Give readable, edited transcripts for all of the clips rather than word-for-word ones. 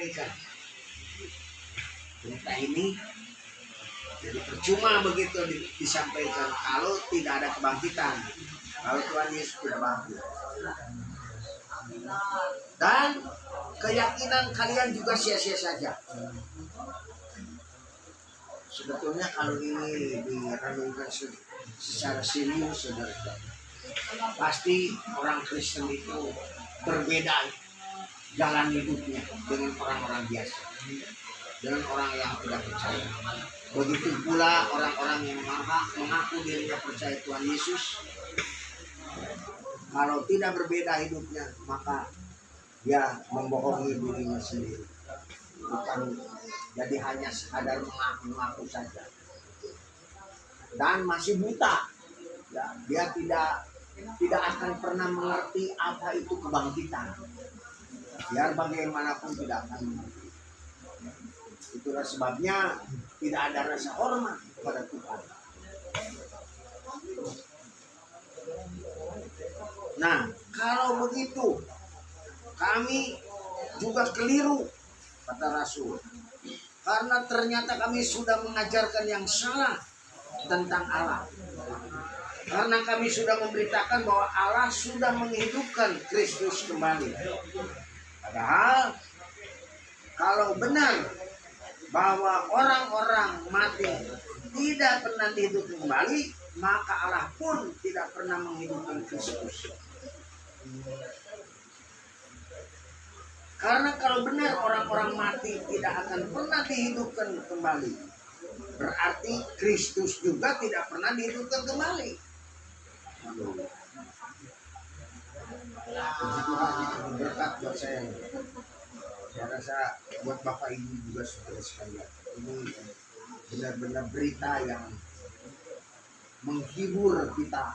sampaikan berita ini. Jadi percuma begitu disampaikan kalau tidak ada kebangkitan, kalau Tuhan Yesus tidak bangkit. Dan keyakinan kalian juga sia-sia saja. Sebetulnya kalau ini direnungkan secara serius, saudara, pasti orang Kristen itu berbeda jalan hidupnya dengan orang-orang biasa, dengan orang yang tidak percaya. Begitu pula orang-orang yang mengaku dirinya percaya Tuhan Yesus, kalau tidak berbeda hidupnya, maka dia membohongi dirinya sendiri. Bukan, jadi hanya sekadar mengaku-ngaku saja. Dan masih buta. Ya, dia tidak akan pernah mengerti apa itu kebangkitan. Biar bagaimanapun tidak akan mengerti. Itulah sebabnya tidak ada rasa hormat kepada Tuhan. Nah, kalau begitu, kami juga keliru, kata Rasul. Karena ternyata kami sudah mengajarkan yang salah tentang Allah. Karena kami sudah memberitakan bahwa Allah sudah menghidupkan Kristus kembali. Padahal, kalau benar bahwa orang-orang mati tidak pernah dihidupkan kembali, maka Allah pun tidak pernah menghidupkan Kristus. Karena kalau benar orang-orang mati tidak akan pernah dihidupkan kembali, berarti Kristus juga tidak pernah dihidupkan kembali. Puji Tuhan, berkat buat saya. Saya rasa buat Bapak Ibu juga saudara sekalian. Ini benar-benar berita yang menghibur kita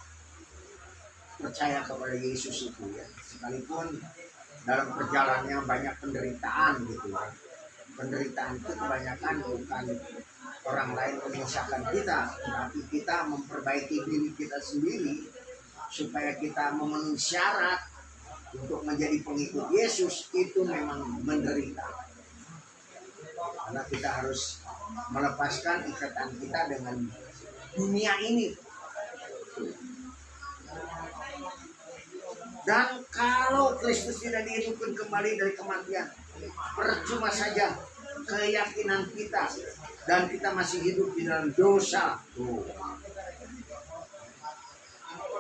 percaya kepada Yesus itu ya. Sekalipun dalam perjalanannya banyak penderitaan gitu ya. Penderitaan itu kebanyakan bukan orang lain menyusahkan kita, tapi kita memperbaiki diri kita sendiri supaya kita memenuhi syarat untuk menjadi pengikut Yesus. Itu memang menderita. Karena kita harus melepaskan ikatan kita dengan dunia ini. Dan kalau Kristus tidak dihidupkan kembali dari kematian, percuma saja keyakinan kita dan kita masih hidup di dalam dosa.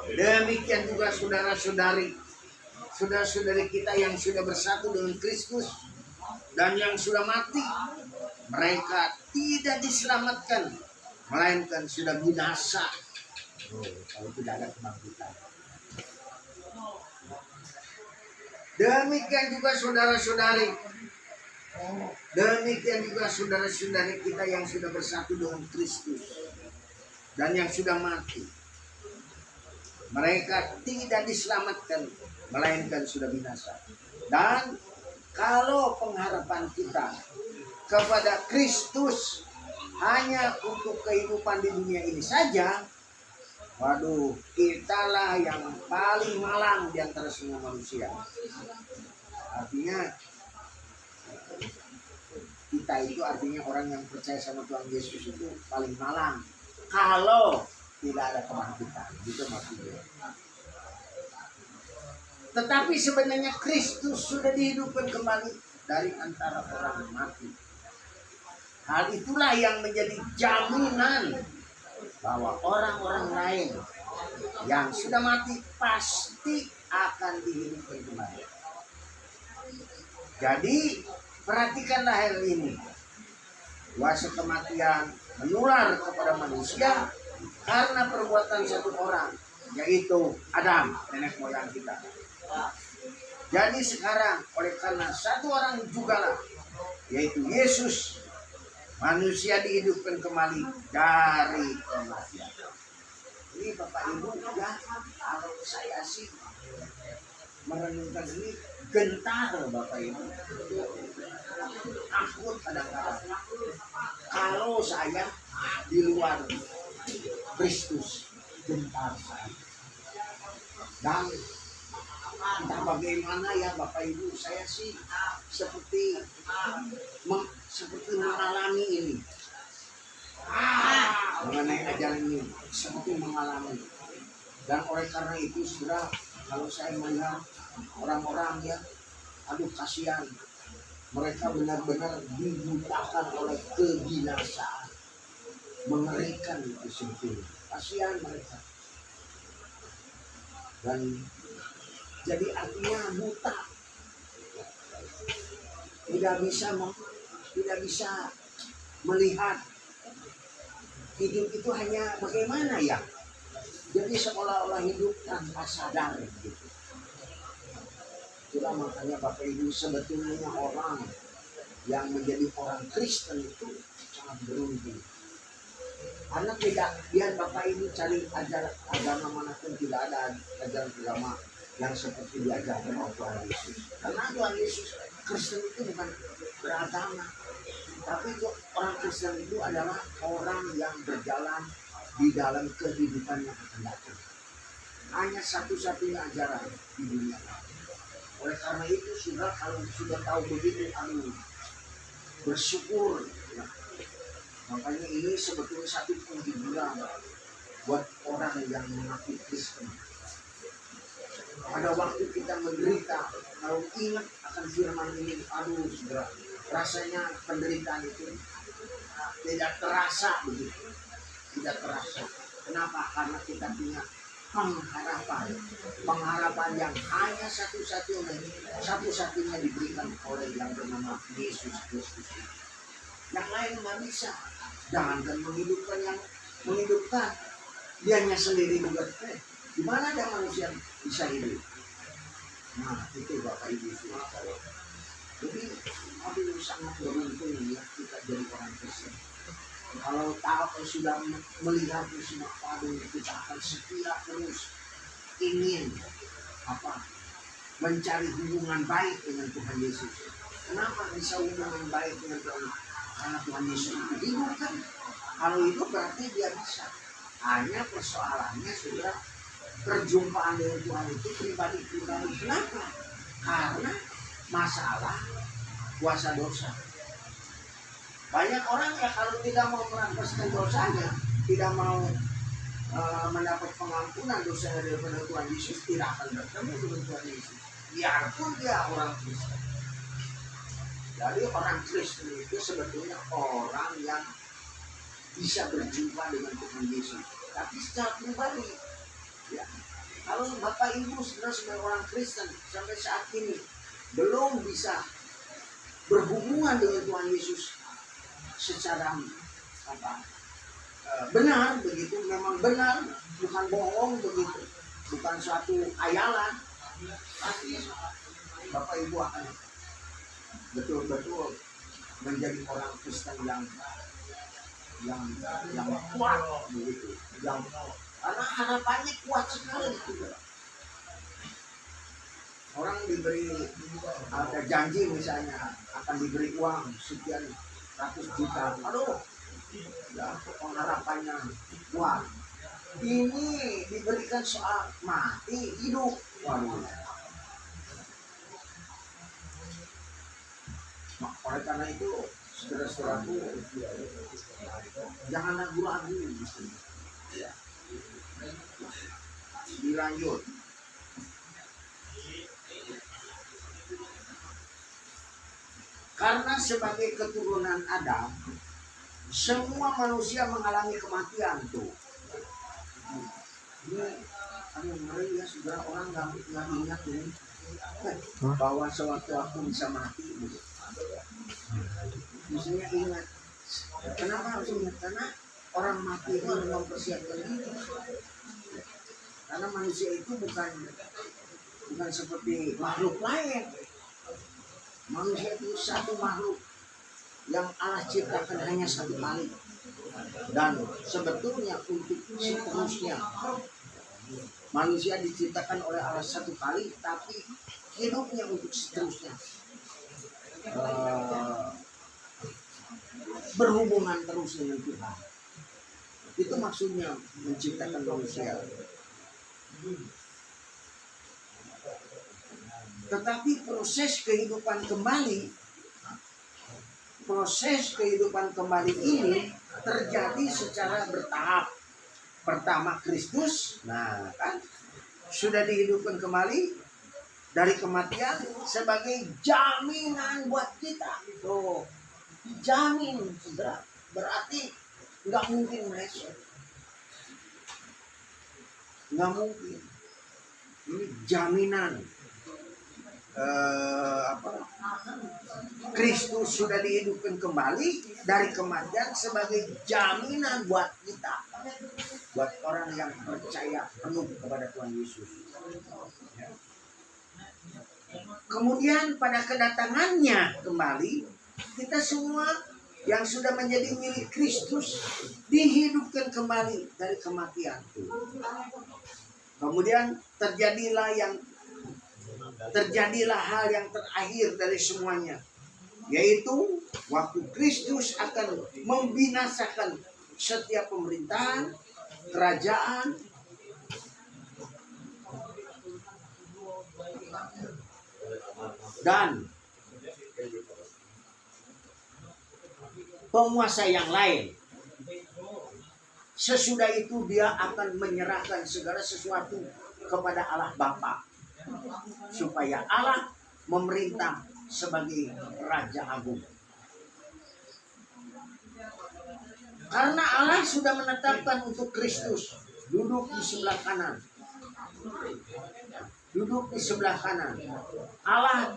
Demikian juga saudara-saudari kita yang sudah bersatu dengan Kristus dan yang sudah mati, mereka tidak diselamatkan, melainkan sudah binasa. Kalau tidak ada kebangkitan. Demikian juga saudara-saudari kita yang sudah bersatu dengan Kristus dan yang sudah mati, mereka tidak diselamatkan, melainkan sudah binasa. Dan kalau pengharapan kita kepada Kristus hanya untuk kehidupan di dunia ini saja, waduh, kitalah yang paling malang di antara semua manusia. Artinya, kita itu artinya orang yang percaya sama Tuhan Yesus itu paling malang. Kalau tidak ada kebangkitan, gitu maksudnya. Tetapi sebenarnya Kristus sudah dihidupkan kembali dari antara orang mati. Hal itulah yang menjadi jaminan bahwa orang-orang lain yang sudah mati pasti akan dihidupkan kembali. Jadi perhatikanlah hal ini. Kuasa kematian menular kepada manusia karena perbuatan satu orang, yaitu Adam, nenek moyang kita. Jadi sekarang oleh karena satu orang jugalah, yaitu Yesus, manusia dihidupkan kembali dari kematian. Ini Bapak Ibu ya, kalau saya sih merenungkan ini gentar Bapak Ibu. Takut kadang-kadang. Kalau saya di luar Kristus, gentar saya. Dan entah bagaimana ya Bapak Ibu, saya sih seperti mengalami ini, mengenai ajaran ini, seperti mengalami. Dan oleh karena itu sudah, kalau saya melihat orang-orang ya, aduh kasihan, mereka benar-benar dibutakan oleh kebinasaan, mengerikan itu sebetulnya, kasihan mereka. Dan jadi artinya buta, tidak bisa melihat hidup itu hanya bagaimana ya. Jadi seolah-olah hidup tanpa sadar gitu. Itulah makanya Bapak Ibu, sebetulnya orang yang menjadi orang Kristen itu sangat beruntung. Karena tidak, biar Bapak Ibu cari ajaran agama manapun, tidak ada ajaran agama yang seperti diajarkan oleh Tuhan Yesus. Karena Tuhan Yesus, Kristen itu bukan beragama, tapi orang Kristen itu adalah orang yang berjalan di dalam kehidupan yang akan datang. Hanya satu-satunya ajaran di dunia. Oleh karena itu sudah, kalau sudah tahu begitu, bersyukur ya. Makanya ini sebetulnya satu penghiburan buat orang yang mengaku Kristen. Pada waktu kita menderita, kalau ingat akan firman ini, segera rasanya penderitaan itu tidak terasa begitu, tidak terasa. Kenapa? Karena kita punya pengharapan yang hanya satu-satunya diberikan oleh yang bernama Yesus Kristus. Yang lain nggak bisa. Jangankan menghidupkan, dianya sendiri juga. Gimana ada manusia bisa hidup? Nah, itu Bapak Ibu saudara. Jadi, sangat beruntung ya kita jadi orang Kristen. Kalau sudah melihat semua, kita akan setia terus ingin mencari hubungan baik dengan Tuhan Yesus. Kenapa bisa hubungan baik dengan Tuhan? Karena Tuhan Yesus itu hidup kan. Kalau itu berarti dia bisa. Hanya persoalannya sudah perjumpaan dengan Tuhan itu pribadi-pribadi. Kenapa? Karena masalah kuasa dosa. Banyak orang ya kalau tidak mau merampas dosanya, tidak mau mendapat pengampunan dosa daripada Tuhan Yesus, tidak akan bertemu dengan Tuhan Yesus. Biarpun dia orang Kristen. Jadi orang Kristen itu sebetulnya orang yang bisa berjumpa dengan Tuhan Yesus. Tapi secara pribadi, ya, kalau Bapak Ibu sebagai orang Kristen sampai saat ini belum bisa berhubungan dengan Tuhan Yesus secara benar begitu, memang benar, bukan bohong begitu, bukan suatu ayalan, pasti Bapak Ibu akan betul-betul menjadi orang Kristen yang kuat begitu, karena harapannya kuat sekali gitu. Orang diberi ada janji misalnya akan diberi uang sekian ratus juta, ya, pengharapannya kuat. Ini diberikan soal mati hidup, oleh karena itu saudara-saudaraku, jangan ragu-ragu gitu. Ya. Dilanjut. Karena sebagai keturunan Adam, semua manusia mengalami kematian tuh. Ini ngeri ya, saudara, orang nggak ingat ini bahwa sewaktu aku bisa mati. Misalnya ingat. Kenapa harus ingat? Karena orang mati itu harus mempersiapkan diri. Karena manusia itu bukan seperti makhluk lain. Manusia itu satu makhluk yang Allah ciptakan hanya satu kali, dan sebetulnya untuk seterusnya. Manusia diciptakan oleh Allah satu kali, tapi hidupnya untuk seterusnya, berhubungan terus dengan Tuhan. Itu maksudnya menciptakan manusia. Tetapi proses kehidupan kembali ini terjadi secara bertahap. Pertama Kristus, nah kan sudah dihidupkan kembali dari kematian sebagai jaminan buat kita. Tuh, jamin, berarti nggak mungkin meleset, nggak mungkin. Ini jaminan. Kristus sudah dihidupkan kembali dari kematian sebagai jaminan buat kita, buat orang yang percaya penuh kepada Tuhan Yesus. Kemudian pada kedatangannya kembali, kita semua yang sudah menjadi milik Kristus dihidupkan kembali dari kematian. Kemudian terjadilah hal yang terakhir dari semuanya, yaitu waktu Kristus akan membinasakan setiap pemerintahan, kerajaan, dan penguasa yang lain. Sesudah itu dia akan menyerahkan segala sesuatu kepada Allah Bapa, supaya Allah memerintah sebagai Raja Agung. Karena Allah sudah menetapkan untuk Kristus duduk di sebelah kanan. Duduk di sebelah kanan Allah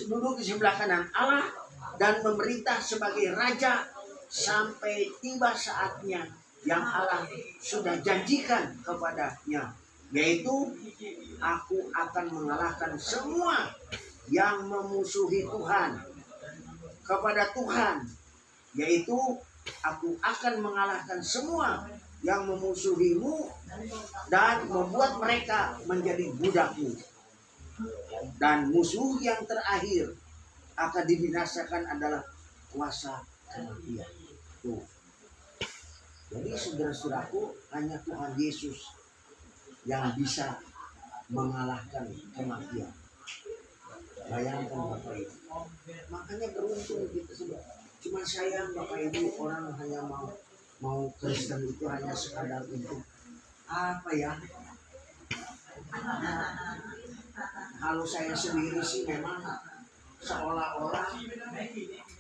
duduk di sebelah kanan Allah dan memerintah sebagai Raja sampai tiba saatnya yang Allah sudah janjikan kepadanya, yaitu aku akan mengalahkan semua yang memusuhi Tuhan kepada Tuhan, yaitu aku akan mengalahkan semua yang memusuhimu dan membuat mereka menjadi budakmu. Dan musuh yang terakhir akan dibinasakan adalah kuasa kematian. Tuh. Jadi saudara-saudaraku, hanya Tuhan Yesus yang bisa mengalahkan kematian. Bayangkan Bapak Ibu. Makanya beruntung kita semua. Cuma sayang Bapak Ibu, orang hanya mau Kristen itu hanya sekadar untuk apa ya? Kalau saya sendiri sih memang seolah-olah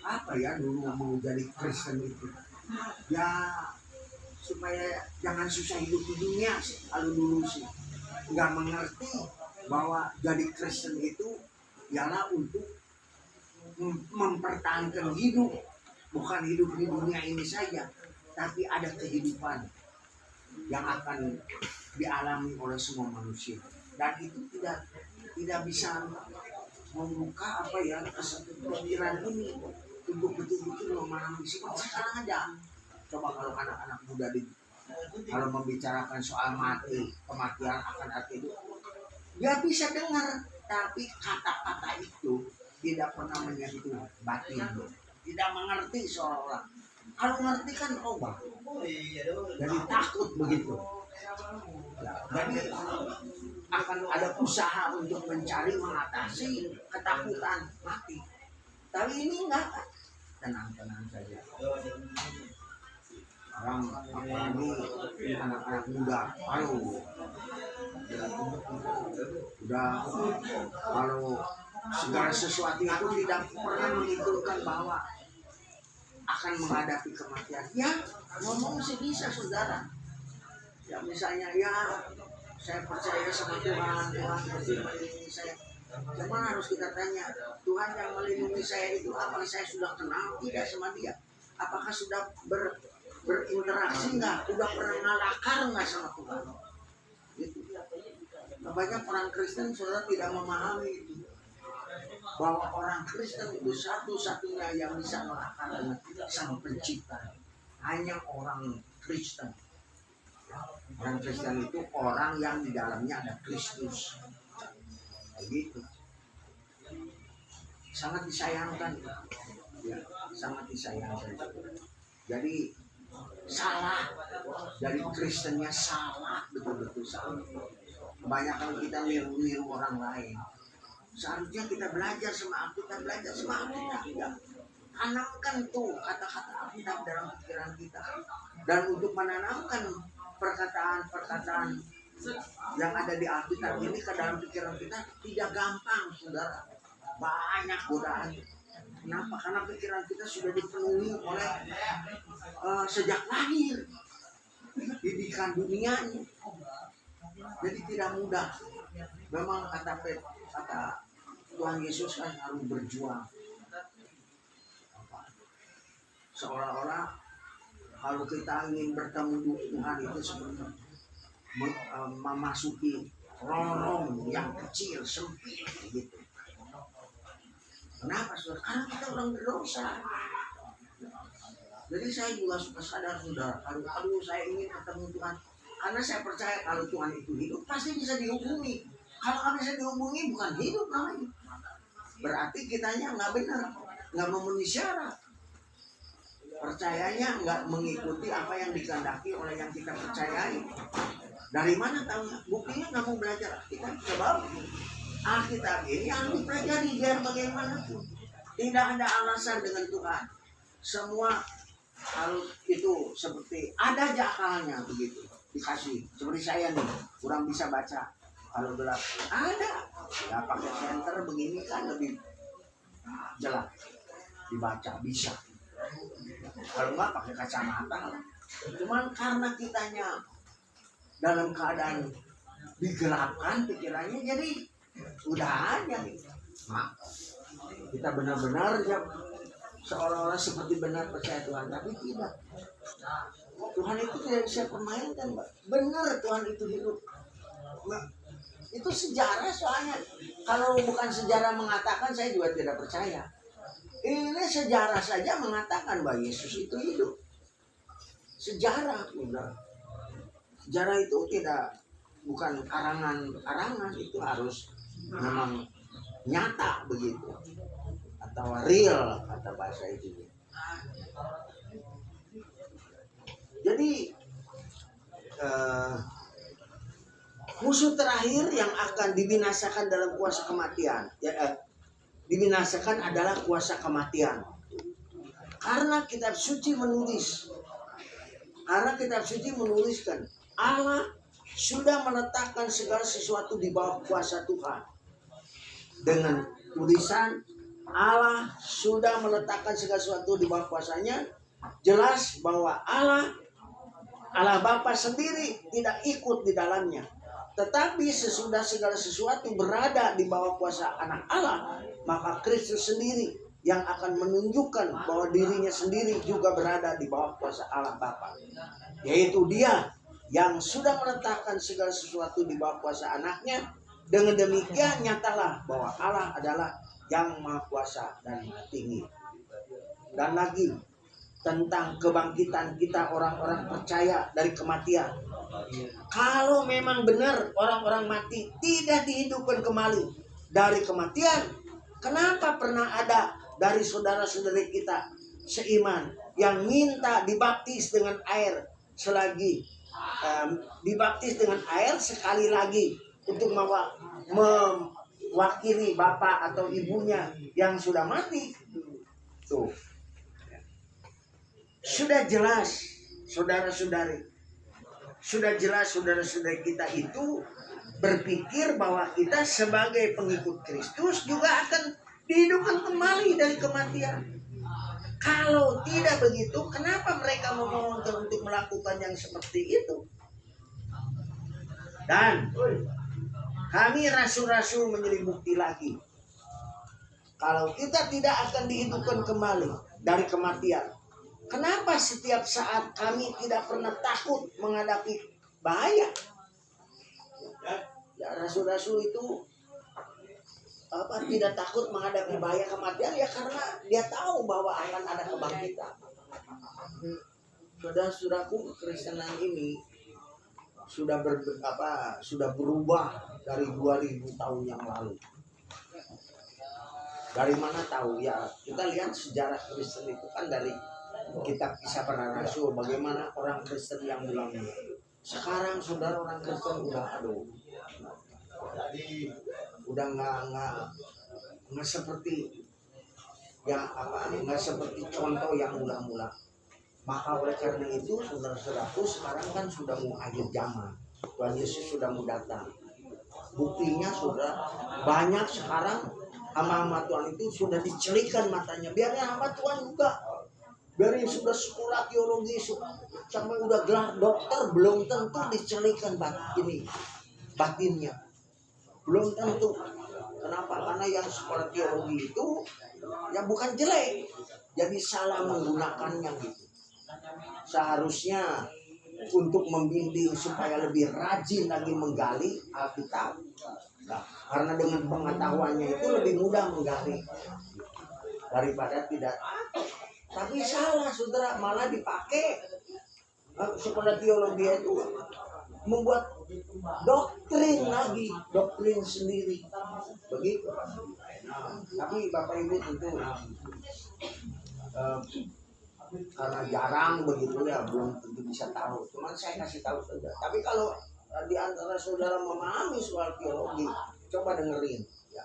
apa ya, dulu mau jadi Kristen itu ya supaya jangan susah hidup di dunia. Kalau dulu sih nggak mengerti bahwa jadi Kristen itu ialah untuk mempertahankan hidup, bukan hidup di dunia ini saja, tapi ada kehidupan yang akan dialami oleh semua manusia. Dan itu tidak bisa membuka apa ya pemikiran ini untuk betul-betul memahami sifat sekarang aja. Coba kalau anak-anak muda kalau membicarakan soal kematian akan arti itu, dia bisa dengar, tapi kata-kata itu tidak pernah menyentuh batin, tidak mengerti seolah-olah. Kalau ngerti kan obat, jadi takut begitu. Jadi akan ada usaha untuk mencari mengatasi ketakutan mati. Tapi ini enggak, tenang-tenang saja. Orang apalagi anak-anak muda, kalau segala sesuatu itu tidak pernah menentukan bahwa akan menghadapi kematian. Ya, ngomong sih bisa saudara. Ya misalnya ya saya percaya sama Tuhan melindungi saya. Cuman harus kita tanya, Tuhan yang melindungi saya itu apakah saya sudah kenal tidak sama dia? Apakah sudah berinteraksi enggak? Udah pernah ngalakar enggak sama Tuhan? Gitu. Nah, banyak orang Kristen saudara tidak memahami itu. Bahwa orang Kristen itu satu-satunya yang bisa melakar dengan Sang Pencipta. Hanya orang Kristen. Orang Kristen itu orang yang di dalamnya ada Kristus. Begitu. Sangat disayangkan. Ya, sangat disayangkan. Jadi salah. Dari Kristennya salah, betul-betul salah. Kebanyakan kita niru-niru orang lain. Seharusnya kita belajar sama Alkitab, belajar sama Alkitab. Ya. Tanamkan tuh kata-kata Alkitab dalam pikiran kita. Dan untuk menanamkan perkataan-perkataan yang ada di Alkitab ini ke dalam pikiran kita tidak gampang, saudara. Banyak godaan. Kenapa? Karena pikiran kita sudah dipenuhi oleh sejak lahir didikan dunianya. Jadi tidak mudah. Memang kata Tuhan Yesus kan harus berjuang. Seolah-olah kalau kita ingin bertemu Tuhan itu seperti memasuki lorong yang kecil, sempit gitu. Kenapa, saudara? Karena kita orang berdosa. Jadi saya juga suka sadar, saudara, kalau saya ingin ketemu Tuhan, karena saya percaya kalau Tuhan itu hidup, pasti bisa dihubungi. Kalau nggak bisa dihubungi, bukan hidup namanya. Berarti kitanya nggak benar, nggak memenuhi syarat. Percayanya nggak mengikuti apa yang dikehendaki oleh yang kita percayai. Dari mana tahunya? Buktinya nggak mau belajar Alkitab. Sebab Alkitab ini harus dipelajari biar bagaimanapun. Tidak ada alasan dengan Tuhan. Semua harus itu seperti ada aja akalnya begitu dikasih. Seperti saya nih, kurang bisa baca. Kalau gelap ada, ya pakai senter begini kan lebih jelas dibaca bisa. Kalau enggak pakai kacamata. Cuman karena kitanya dalam keadaan digelapkan pikirannya, jadi udah aja. Nah, kita benar-benar ya seolah-olah seperti benar percaya Tuhan, tapi tidak. Tuhan itu tidak bisa permainkan, Mbak. Benar Tuhan itu hidup. Nah, itu sejarah soalnya. Kalau bukan sejarah mengatakan, saya juga tidak percaya. Ini sejarah saja mengatakan bahwa Yesus itu hidup. Sejarah, benar. Sejarah itu bukan karangan-karangan, itu harus memang nyata begitu. Atau real kata bahasa itu. Jadi musuh terakhir yang akan dibinasakan dalam kuasa kematian, dibinasakan adalah kuasa kematian. Karena kitab suci menuliskan Allah sudah meletakkan segala sesuatu di bawah kuasa Tuhan. Dengan tulisan Allah sudah meletakkan segala sesuatu di bawah kuasanya, jelas bahwa Allah Bapa sendiri tidak ikut di dalamnya. Tetapi sesudah segala sesuatu berada di bawah kuasa anak Allah, maka Kristus sendiri yang akan menunjukkan bahwa dirinya sendiri juga berada di bawah kuasa Allah Bapa. Yaitu Dia yang sudah meletakkan segala sesuatu di bawah kuasa anaknya. Dengan demikian nyatalah bahwa Allah adalah yang maha kuasa dan maha tinggi. Dan lagi tentang kebangkitan kita orang-orang percaya dari kematian. Kalau memang benar orang-orang mati tidak dihidupkan kembali dari kematian, kenapa pernah ada dari saudara-saudari kita seiman yang minta dibaptis dengan air selagi dibaptis dengan air sekali lagi untuk mewakili bapak atau ibunya yang sudah mati? Tuh. Sudah jelas saudara-saudari, saudara-saudari kita itu berpikir bahwa kita sebagai pengikut Kristus juga akan dihidupkan kembali dari kematian. Kalau tidak begitu, kenapa mereka memohonkan untuk melakukan yang seperti itu? Dan kami rasul-rasul menjadi bukti lagi. Kalau kita tidak akan dihidupkan kembali dari kematian, kenapa setiap saat kami tidak pernah takut menghadapi bahaya? Ya, rasul-rasul itu tidak takut menghadapi bahaya kematian ya karena dia tahu bahwa akan ada kebangkitan. Saudara-saudaraku, kekristenan ini sudah berubah dari 2000 tahun yang lalu. Dari mana tahu? Ya kita lihat sejarah Kristen itu kan dari kitab Kisah Para Rasul, bagaimana orang Kristen yang mula-mula. Sekarang saudara orang Kristen udah udah nggak seperti yang apa, nggak seperti contoh yang mula-mula. Maka oleh karena itu saudara-saudaraku, sekarang kan sudah mau akhir zaman, Tuhan Yesus sudah mau datang. Buktinya saudara, banyak sekarang hamba-hamba Tuhan itu sudah dicelikan matanya. Biarnya hamba Tuhan juga, biar yang sudah sekolah teologi sampai udah gelar dokter, belum tentu dicelikan batinnya, belum tentu. Kenapa? Karena yang sekolah teologi itu ya bukan jelek, jadi salah menggunakannya gitu. Seharusnya untuk membimbing supaya lebih rajin lagi menggali Alkitab. Nah, karena dengan pengetahuannya itu lebih mudah menggali daripada tidak. Tapi salah saudara, malah dipakai sekolah teologi itu membuat doktrin lagi, doktrin sendiri begitu. Nah, tapi Bapak Ibu tentu karena jarang begitu ya, belum tentu bisa tahu. Cuman saya kasih tahu saja. Tapi kalau di antara saudara memahami soal teologi, coba dengerin. Ya.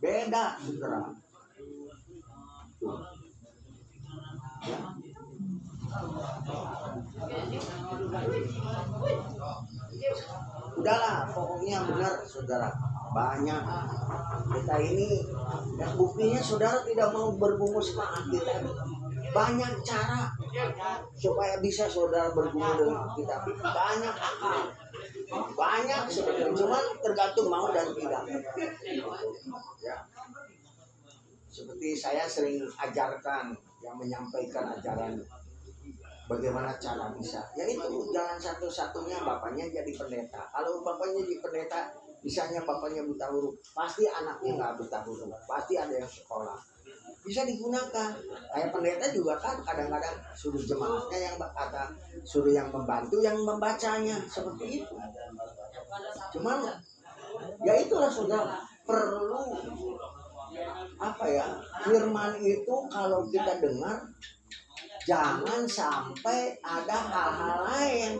Beda saudara. Ya. Udahlah, pokoknya benar saudara. Banyak kita ini, yang buktinya saudara tidak mau bergumul sama Alkitab. Banyak cara supaya bisa saudara bergumul dengan Alkitab. Banyak akal, banyak sebenarnya, cuma tergantung mau dan tidak. Ya. Seperti saya sering ajarkan, yang menyampaikan ajaran bagaimana cara bisa. Ya itu jangan satu-satunya bapaknya jadi pendeta. Kalau bapaknya jadi pendeta, misalnya bapaknya buta huruf, pasti anaknya nggak buta huruf, pasti ada yang sekolah. Bisa digunakan. Kayak pendeta juga kan kadang-kadang suruh jemaatnya yang kata, suruh yang membantu yang membacanya, seperti itu. Cuman ya itulah saudara, perlu apa ya, firman itu kalau kita dengar jangan sampai ada hal-hal lain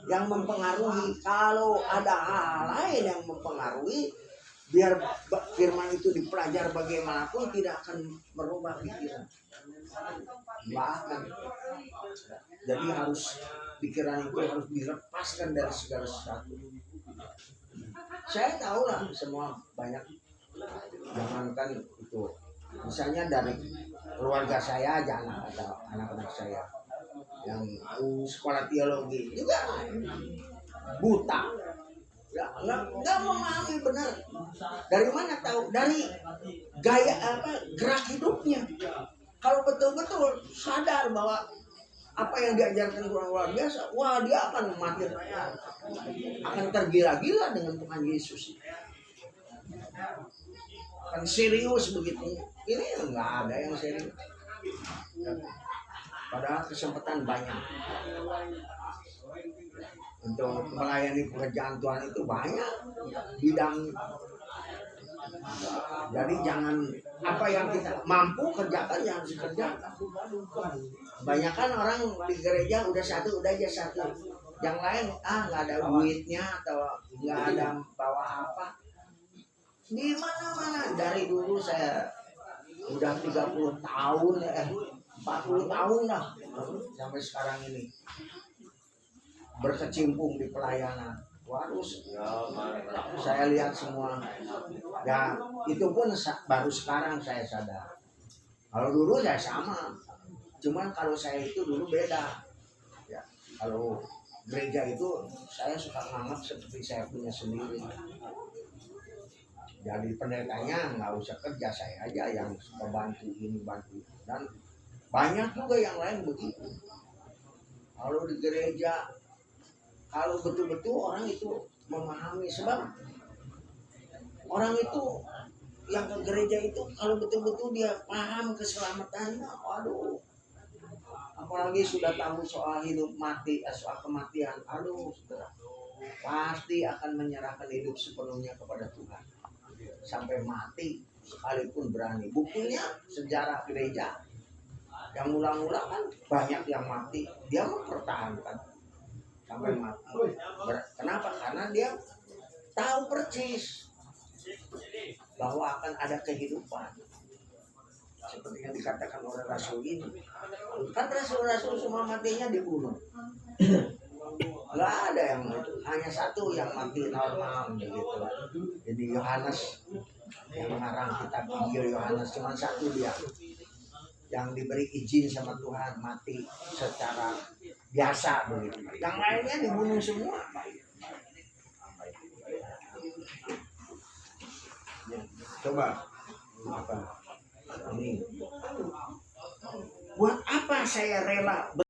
yang mempengaruhi. Kalau ada hal lain yang mempengaruhi, biar firman itu dipelajari bagaimanapun tidak akan merubah pikiran. Bahkan jadi harus pikiran itu harus dilepaskan dari segala sesuatu. Saya tahu lah semua banyak, jangankan itu, misalnya dari keluarga saya aja, anak-anak saya yang sekolah teologi juga buta. Nggak memahami benar. Dari mana tahu? Dari gaya gerak hidupnya. Kalau betul-betul sadar bahwa apa yang diajarkan kurang luar biasa, wah dia akan mati, akan tergila-gila dengan Tuhan Yesus. Akan serius begitu. Ini nggak ada yang serius. Padahal kesempatan banyak. Untuk melayani pekerjaan Tuhan itu banyak bidang. Jadi jangan apa yang kita mampu kerjakan yang harus dikerjakan. Kebanyakan orang di gereja udah aja satu. Yang lain nggak ada duitnya atau nggak ada bawa apa. Di mana-mana dari dulu saya udah 30 tahun 40 tahun lah sampai sekarang ini berkecimpung di pelayanan. Waduh, saya lihat semua. Ya, itu pun baru sekarang saya sadar. Kalau dulu saya sama. Cuman kalau saya itu dulu beda. Ya, kalau gereja itu saya suka nganggap seperti saya punya sendiri. Jadi pendetanya nggak usah kerja, saya aja yang suka bantu ini bantu. Dan banyak juga yang lain begitu. Kalau di gereja, kalau betul-betul orang itu memahami, sebab orang itu yang ke gereja itu kalau betul-betul dia paham keselamatannya, waduh, apalagi sudah tahu soal hidup mati, soal kematian, aduh, saudara, pasti akan menyerahkan hidup sepenuhnya kepada Tuhan sampai mati sekalipun berani. Buktinya sejarah gereja yang mula-mula kan banyak yang mati, dia mempertahankan sampai mati. Kenapa? Karena dia tahu persis bahwa akan ada kehidupan. Seperti yang dikatakan oleh Rasul ini. Kan Rasul-Rasul semua matinya dibunuh. Nggak ada yang itu, hanya satu yang mati normal begitu. Jadi Yohanes yang mengarang kitab Injil Yohanes, cuma satu dia yang diberi izin sama Tuhan mati secara biasa begitu. Yang lainnya dibunuh semua. Coba apa ini? Buat apa saya rela